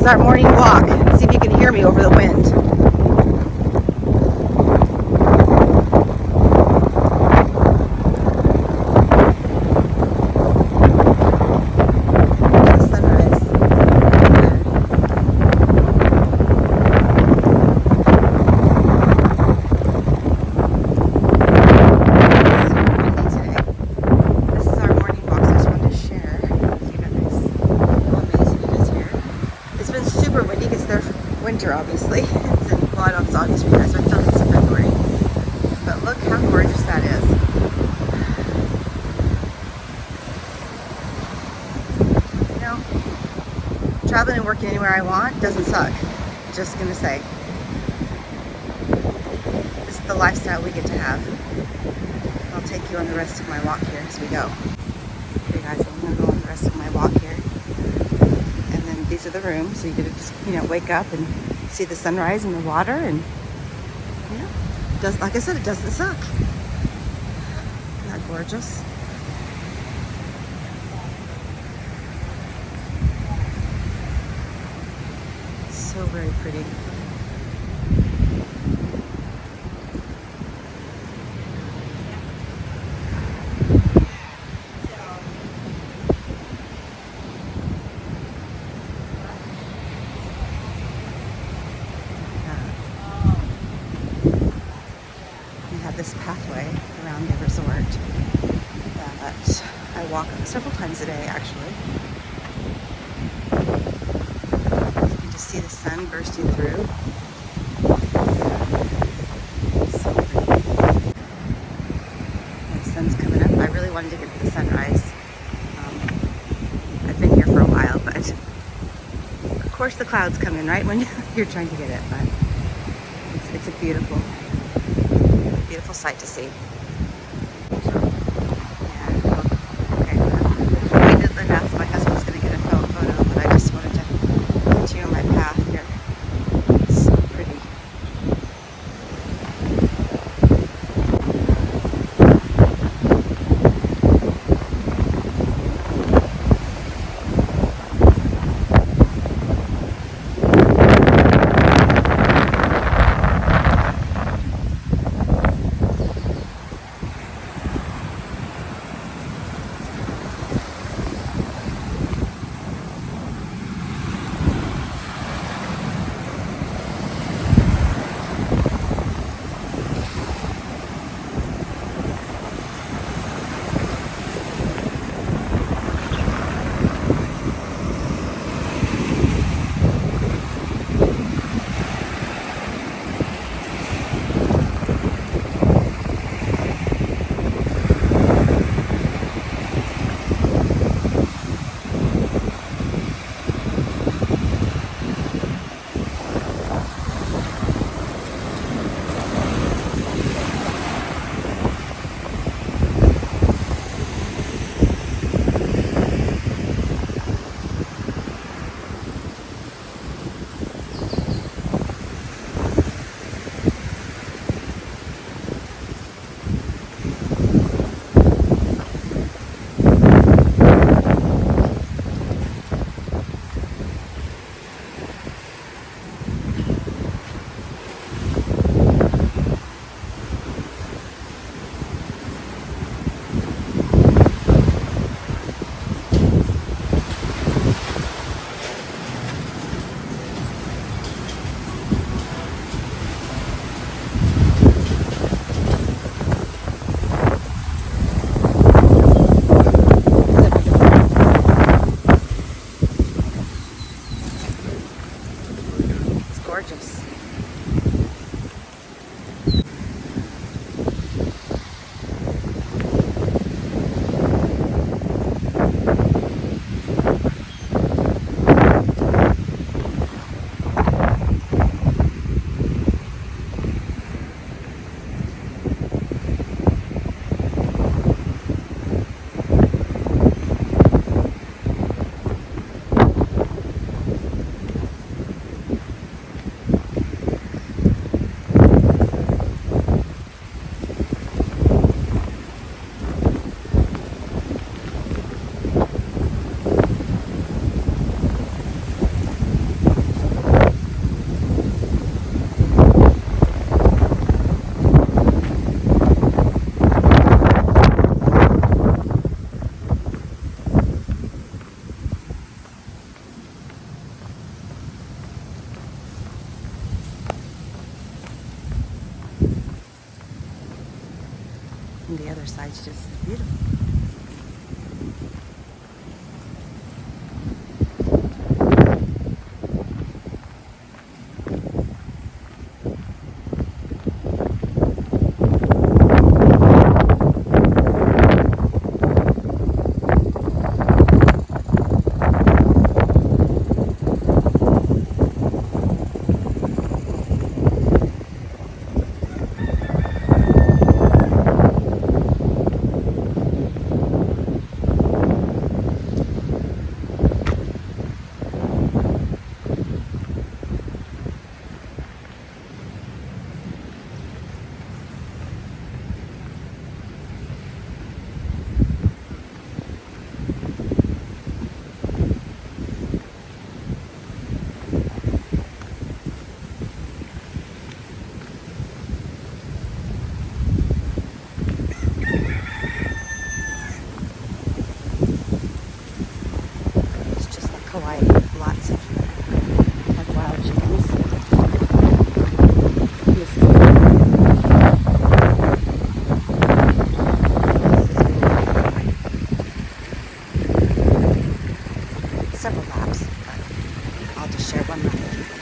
is our morning walk. See if you can hear me over the wind. Obviously, it's in, well, I don't know if it's August for you guys, but it's in February. But look how gorgeous that is. You know, traveling and working anywhere I want doesn't suck. Just gonna say, this is the lifestyle we get to have. I'll take you on the rest of my walk here as we go. Okay, guys, I'm gonna go on the rest of my walk here, and then these are the rooms, so you get to just, you know, wake up and see the sunrise in the water, and you know, does, like I said, it doesn't suck. Isn't that gorgeous? So very pretty. This pathway around the resort that I walk several times a day, actually. You can just see the sun bursting through. So pretty. The sun's coming up. I really wanted to get to the sunrise. I've been here for a while, but of course the clouds come in right when you're trying to get it. But it's a beautiful sight to see. I did the math. My husband's going to get a photo, but I just wanted to put you on my path here. It's so pretty. Gorgeous. And the other side's just beautiful. Hawaii, lots of like wild chickens. This is several laps, but I'll just share one lap.